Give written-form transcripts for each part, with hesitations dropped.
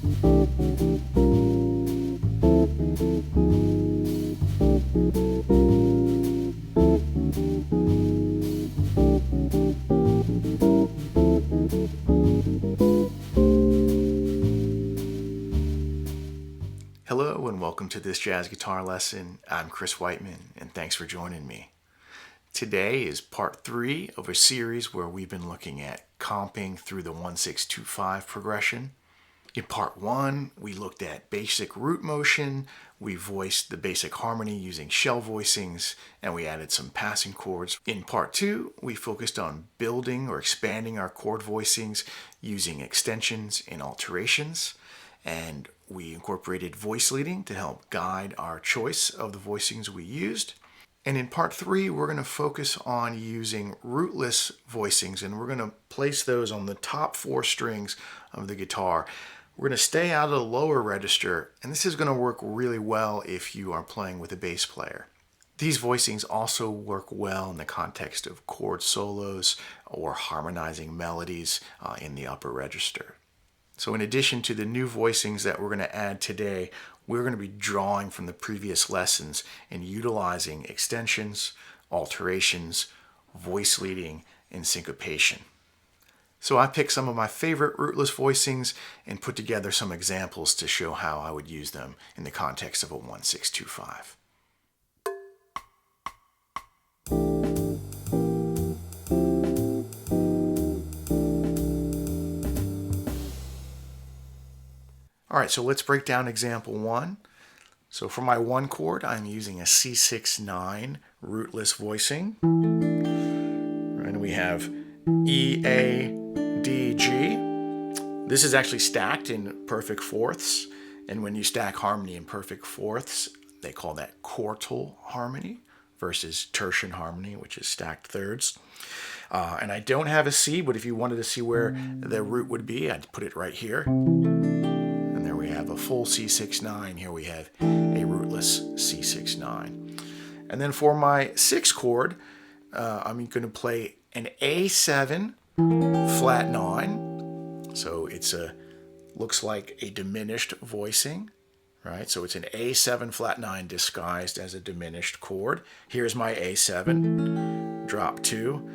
Hello and welcome to this jazz guitar lesson. I'm Chris Whiteman and thanks for joining me. Today is part 3 of a series where we've been looking at comping through the 1-6-2-5 progression. In part 1, we looked at basic root motion, we voiced the basic harmony using shell voicings, and we added some passing chords. In part 2, we focused on building or expanding our chord voicings using extensions and alterations, and we incorporated voice leading to help guide our choice of the voicings we used. And in part 3, we're going to focus on using rootless voicings, and we're going to place those on the top 4 strings of the guitar. We're going to stay out of the lower register, and this is going to work really well if you are playing with a bass player. These voicings also work well in the context of chord solos or harmonizing melodies in the upper register. So in addition to the new voicings that we're going to add today, we're going to be drawing from the previous lessons and utilizing extensions, alterations, voice leading, and syncopation. So I picked some of my favorite rootless voicings and put together some examples to show how I would use them in the context of a 1-6-2-5. All right, so let's break down example 1. So for my 1 chord, I'm using a C6-9 rootless voicing. And we have E, A, D, G. This is actually stacked in perfect fourths. And when you stack harmony in perfect fourths, they call that quartal harmony versus tertian harmony, which is stacked thirds. And I don't have a C, but if you wanted to see where the root would be, I'd put it right here. And there we have a full C6-9. Here we have a rootless C6-9. And then for my 6 chord, I'm going to play an A7 flat 9. So it's looks like a diminished voicing, right? So it's an A7 flat 9 disguised as a diminished chord. Here's my A7, drop 2,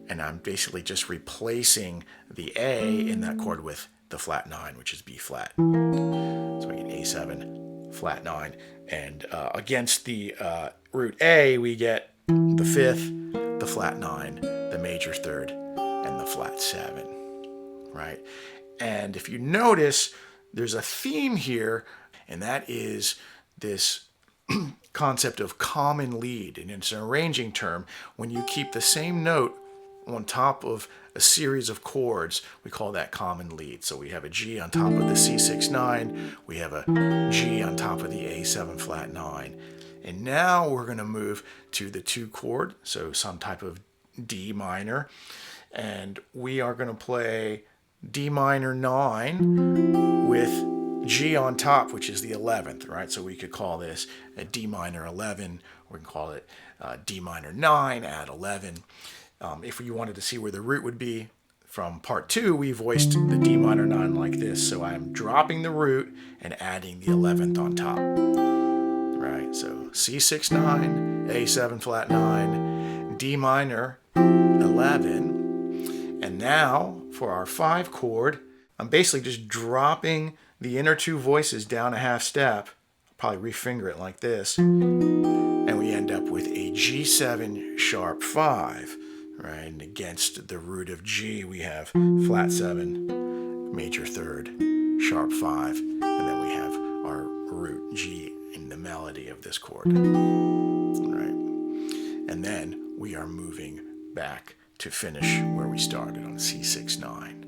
and I'm basically just replacing the A in that chord with the flat 9, which is B flat. So we get A7, flat 9. And against the root A, we get the 5th, the flat 9, the major 3rd, and the flat 7, right? And if you notice, there's a theme here, and that is this concept of common lead. And it's an arranging term. When you keep the same note on top of a series of chords, we call that common lead. So we have a G on top of the C6-9, we have a G on top of the A7 flat 9. And now we're going to move to the 2 chord, so some type of D minor. And we are going to play D minor 9 with G on top, which is the 11th, right? So we could call this a D minor 11, or we can call it D minor 9, add 11. If you wanted to see where the root would be, from part 2, we voiced the D minor 9 like this. So I'm dropping the root and adding the 11th on top. Right, so C6-9, A7 flat 9, D minor 11. And now for our 5 chord, I'm basically just dropping the inner 2 voices down a half step. I'll probably refinger it like this. And we end up with a G7 sharp 5. Right, and against the root of G, we have flat 7, major 3rd, sharp 5, and then we have our root G in the melody of this chord. Right, and then we are moving back to finish where we started on C6-9.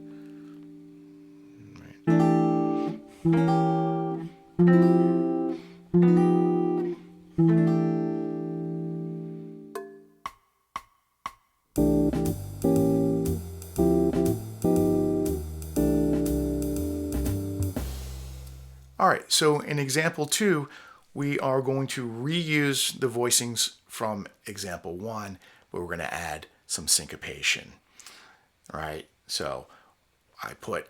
All right, so in example 2, we are going to reuse the voicings from example 1, but we're going to add some syncopation. All right, so I put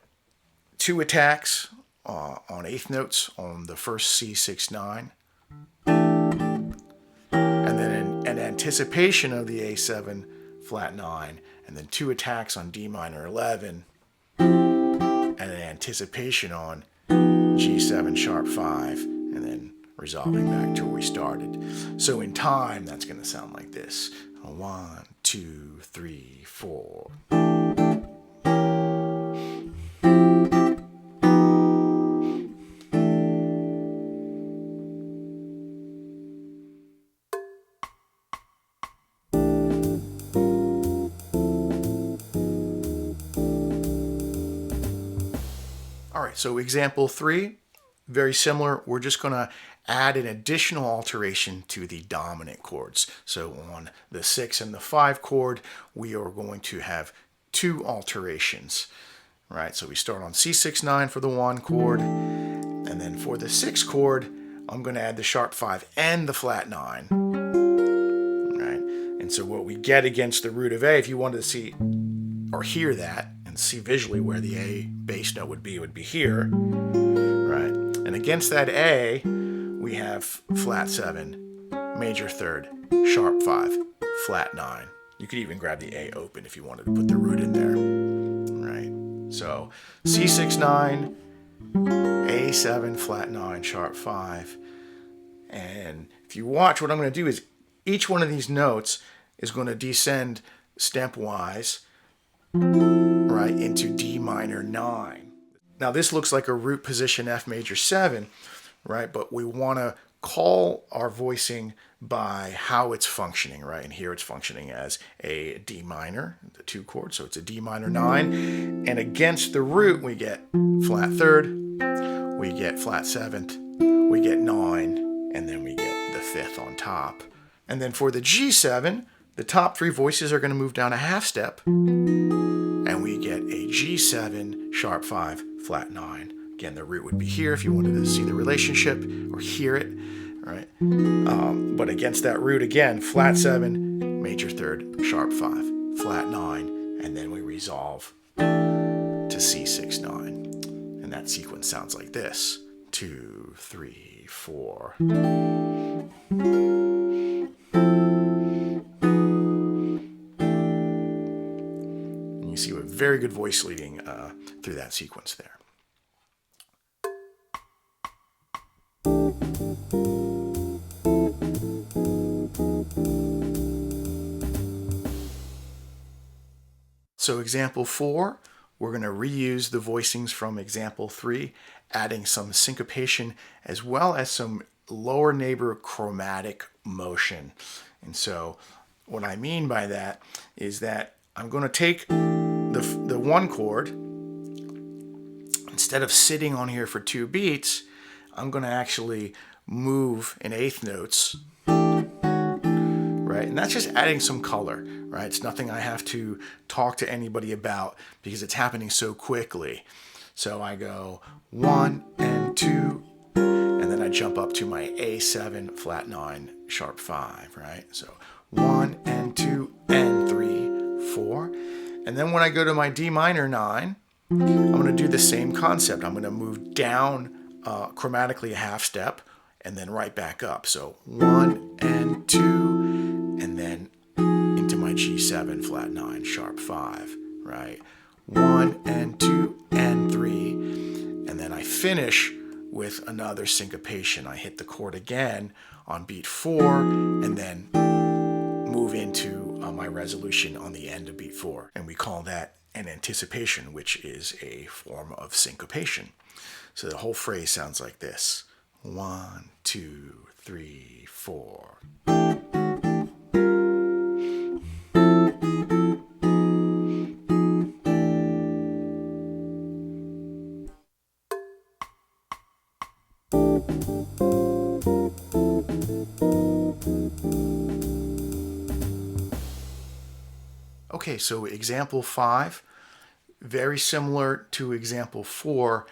2 attacks on eighth notes on the first C6-9, and then in anticipation of the A7 flat 9, and then 2 attacks on D minor 11, and an anticipation on G7 sharp 5, and then resolving back to where we started. So in time, that's going to sound like this. 1, 2, 3, 4. All right, so example 3, very similar. We're just going to add an additional alteration to the dominant chords. So on the 6 and the 5 chord, we are going to have 2 alterations. Right, so we start on C6-9 for the 1 chord, and then for the 6 chord, I'm going to add the sharp 5 and the flat 9. Right, and so what we get against the root of A, if you wanted to see or hear that and see visually where the A bass note would be here. Right, and against that A, we have flat 7, major 3rd, sharp 5, flat 9. You could even grab the A open if you wanted to put the root in there. Right, so C6-9, A7, flat 9, sharp 5. And if you watch, what I'm going to do is each one of these notes is going to descend step-wise, right, into D minor 9. Now this looks like a root position F major 7, right, but we want to call our voicing by how it's functioning, right? And here it's functioning as a D minor, the 2 chord, so it's a D minor 9. And against the root, we get flat 3rd, we get flat 7th, we get 9, and then we get the 5th on top. And then for the G7, the top 3 voices are going to move down a half step, and we get a G7, sharp 5, flat 9. Again, the root would be here if you wanted to see the relationship or hear it, right? But against that root, again, flat 7, major 3rd, sharp 5, flat 9, and then we resolve to C6-9. And that sequence sounds like this. 2, 3, 4. And you see a very good voice leading through that sequence there. So example 4, we're going to reuse the voicings from example 3, adding some syncopation as well as some lower neighbor chromatic motion. And so what I mean by that is that I'm going to take the 1 chord, instead of sitting on here for 2 beats, I'm going to actually move in eighth notes, right? And that's just adding some color, right? It's nothing I have to talk to anybody about because it's happening so quickly. So I go 1 and 2, and then I jump up to my A7, flat 9, sharp 5, right? So 1 and 2 and 3, 4. And then when I go to my D minor 9, I'm going to do the same concept. I'm going to move down chromatically a half step and then right back up. So 1 and 2, and then into my G7, flat 9, sharp 5, right? 1 and 2 and 3, and then I finish with another syncopation. I hit the chord again on beat 4, and then move into my resolution on the end of beat 4. And we call that an anticipation, which is a form of syncopation. So the whole phrase sounds like this. 1, 2, 3, 4. Okay, so example 5, very similar to example 4.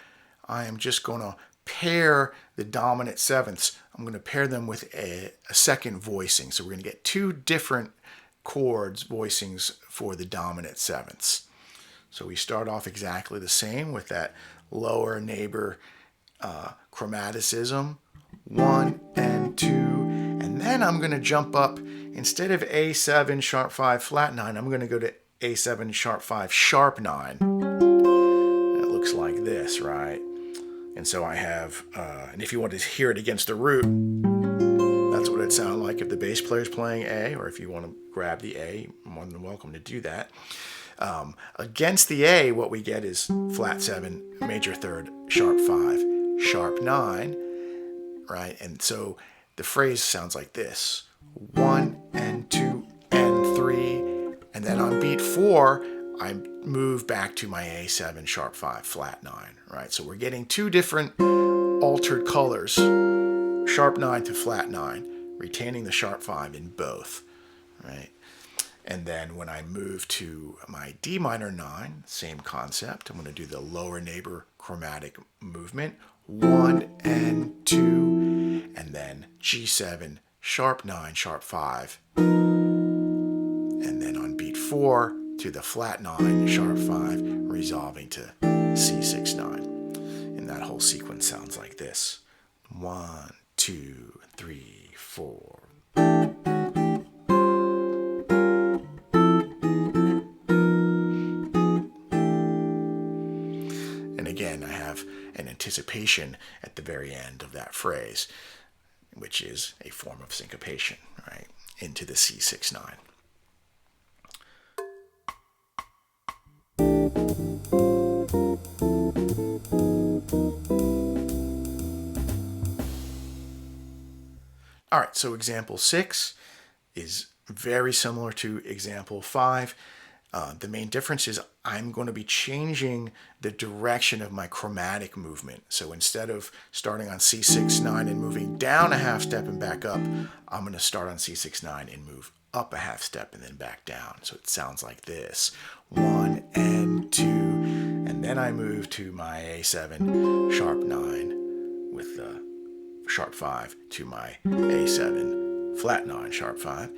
I am just going to pair the dominant sevenths. I'm going to pair them with a second voicing. So we're going to get 2 different chords voicings for the dominant sevenths. So we start off exactly the same with that lower neighbor chromaticism, 1 and 2, and then I'm going to jump up. Instead of A7 sharp 5 flat 9, I'm going to go to A7 sharp 5 sharp 9. It looks like this, right? And so I have, and if you want to hear it against the root, that's what it sounds like if the bass player is playing A, or if you want to grab the A, you're more than welcome to do that. Against the A, what we get is flat 7, major third, sharp 5, sharp 9, right? And so the phrase sounds like this: 1 and 2 and 3, and then on beat 4, I move back to my A7 sharp 5 flat 9, right? So we're getting two different altered colors, sharp 9 to flat 9, retaining the sharp 5 in both, right? And then when I move to my D minor 9, same concept. I'm going to do the lower neighbor chromatic movement, 1 and 2, and then G7, sharp 9, sharp 5. And then on beat 4 to the flat 9, sharp 5, resolving to C6, 9. And that whole sequence sounds like this: 1, 2, 3, 4. And again, I have an anticipation at the very end of that phrase, which is a form of syncopation, right, into the C6, 9. All right, so example 6 is very similar to example 5. The main difference is I'm going to be changing the direction of my chromatic movement. So instead of starting on C6, 9 and moving down a half step and back up, I'm going to start on C6, 9 and move up a half step and then back down. So it sounds like this: 1 and 2, and then I move to my A7 sharp 9 with the sharp 5 to my A7 flat 9 sharp 5.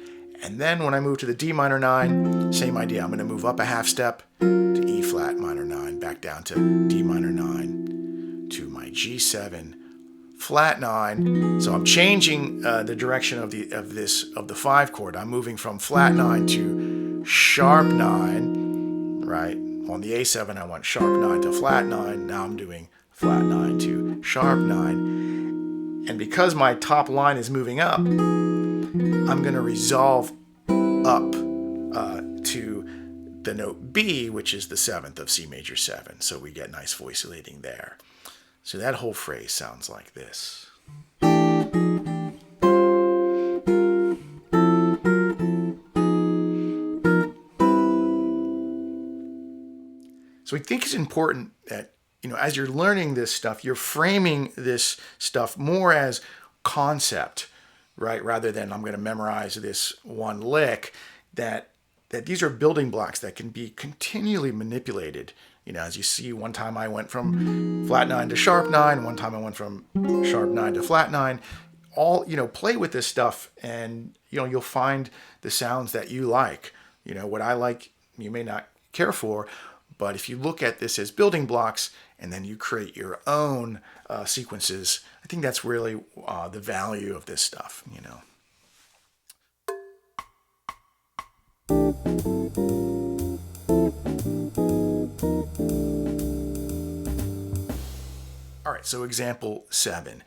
And then when I move to the D minor 9, same idea. I'm going to move up a half step to E flat minor 9, back down to D minor 9, to my G7 flat 9. So I'm changing the direction of the 5 chord. I'm moving from flat 9 to sharp 9, right? On the A7, I want sharp 9 to flat 9. Now I'm doing flat 9 to sharp 9. And because my top line is moving up, I'm going to resolve up to the note B, which is the 7th of C major 7. So we get nice voiculating there. So that whole phrase sounds like this. So I think it's important that, as you're learning this stuff, you're framing this stuff more as concept, right? Rather than I'm going to memorize this one lick, that these are building blocks that can be continually manipulated. As you see, one time I went from flat 9 to sharp 9, one time I went from sharp 9 to flat 9. All, play with this stuff and, you'll find the sounds that you like. What I like, you may not care for, but if you look at this as building blocks and then you create your own sequences, I think that's really the value of this stuff, All right, so example 7.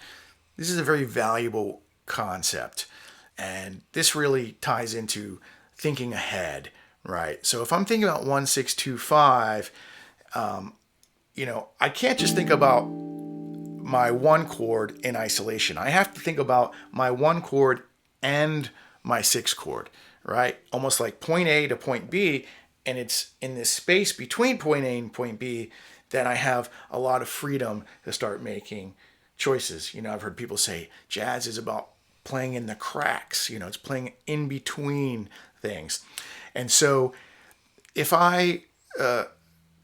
This is a very valuable concept, and this really ties into thinking ahead, right? So if I'm thinking about 1, 6, 2, 5, I can't just think about my one chord in isolation. I have to think about my one chord and my 6 chord, right? Almost like point A to point B, and it's in this space between point A and point B that I have a lot of freedom to start making choices. I've heard people say jazz is about playing in the cracks. It's playing in between things. And so if I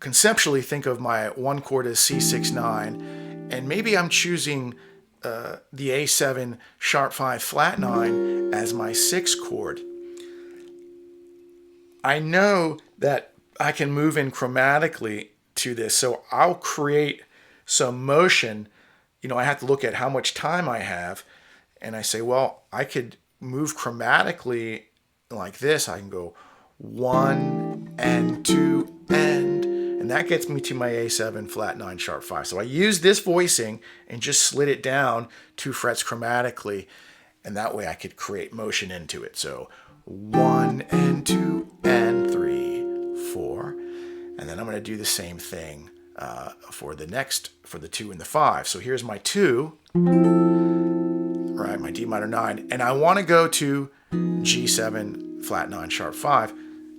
conceptually think of my one chord as C6, 9, and maybe I'm choosing the A7 sharp 5 flat 9 as my 6 chord, I know that I can move in chromatically to this. So I'll create some motion, I have to look at how much time I have, and I say, well, I could move chromatically like this. I can go 1 and 2 and that gets me to my A7 flat 9 sharp 5. So I use this voicing and just slid it down 2 frets chromatically, and that way I could create motion into it. So 1 and 2 and 3, 4, and then I'm going to do the same thing for the 2 and the 5. So here's my 2, right, my D minor 9, and I want to go to G7 flat 9 sharp 5,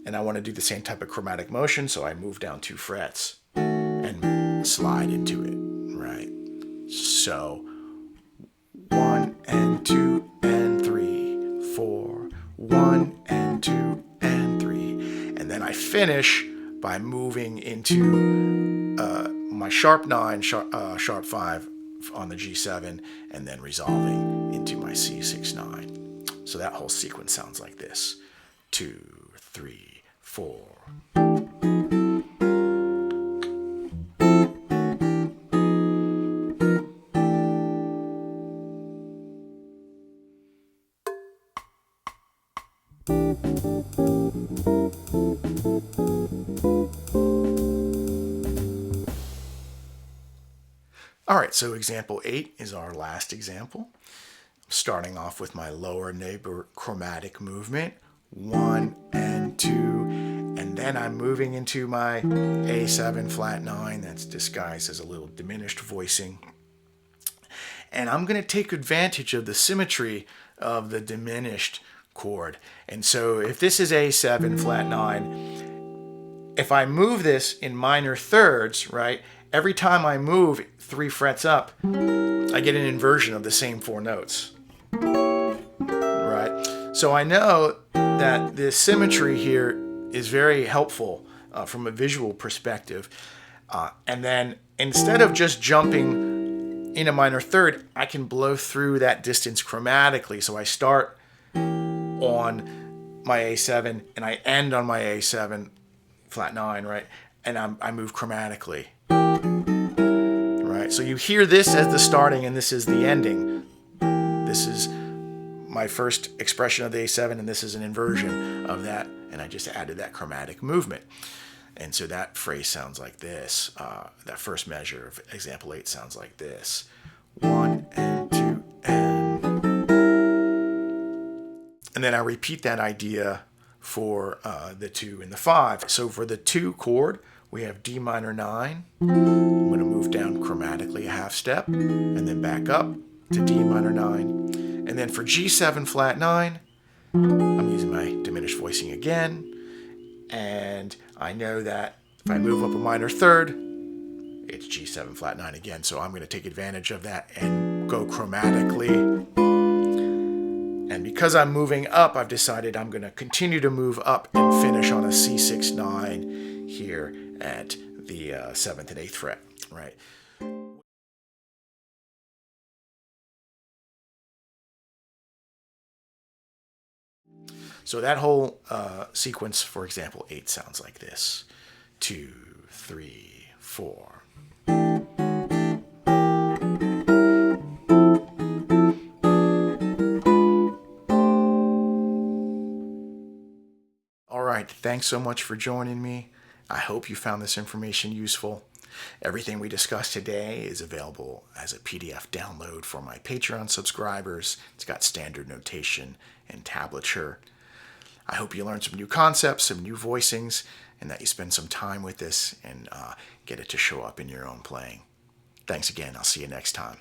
and I want to do the same type of chromatic motion, so I move down 2 frets and slide into it, right? So 1 and 2 and 3, 4, 1 and 2 and 3, and then I finish by moving into my sharp 9, sharp 5 on the G7, and then resolving into my C6 9. So that whole sequence sounds like this: 2, 3, 4. All right, so example 8 is our last example. Starting off with my lower neighbor chromatic movement, 1 and 2, and then I'm moving into my A7 flat 9 that's disguised as a little diminished voicing. And I'm going to take advantage of the symmetry of the diminished chord. And so if this is A7 flat 9, if I move this in minor thirds, right, every time I move 3 frets up, I get an inversion of the same 4 notes. Right? So I know that this symmetry here is very helpful from a visual perspective. And then instead of just jumping in a minor third, I can blow through that distance chromatically. So I start on my A7 and I end on my A7 flat 9, right? And I move chromatically. Right? So you hear this as the starting and this is the ending. This is my first expression of the A7 and this is an inversion of that, and I just added that chromatic movement. And so that phrase sounds like this. That first measure of example 8 sounds like this: 1 and 2 and then I repeat that idea for the 2 and the 5. So for the 2 chord, we have D minor 9. I'm going to move down chromatically a half step and then back up to D minor 9. And then for G7 flat 9, I'm using my diminished voicing again. And I know that if I move up a minor third, it's G7 flat 9 again. So I'm going to take advantage of that and go chromatically. And because I'm moving up, I've decided I'm going to continue to move up and finish on a C6 9 here at the 7th and 8th fret, right? So that whole sequence for example 8 sounds like this: 2, 3, 4. All right, thanks so much for joining me. I hope you found this information useful. Everything we discussed today is available as a PDF download for my Patreon subscribers. It's got standard notation and tablature. I hope you learned some new concepts, some new voicings, and that you spend some time with this and get it to show up in your own playing. Thanks again. I'll see you next time.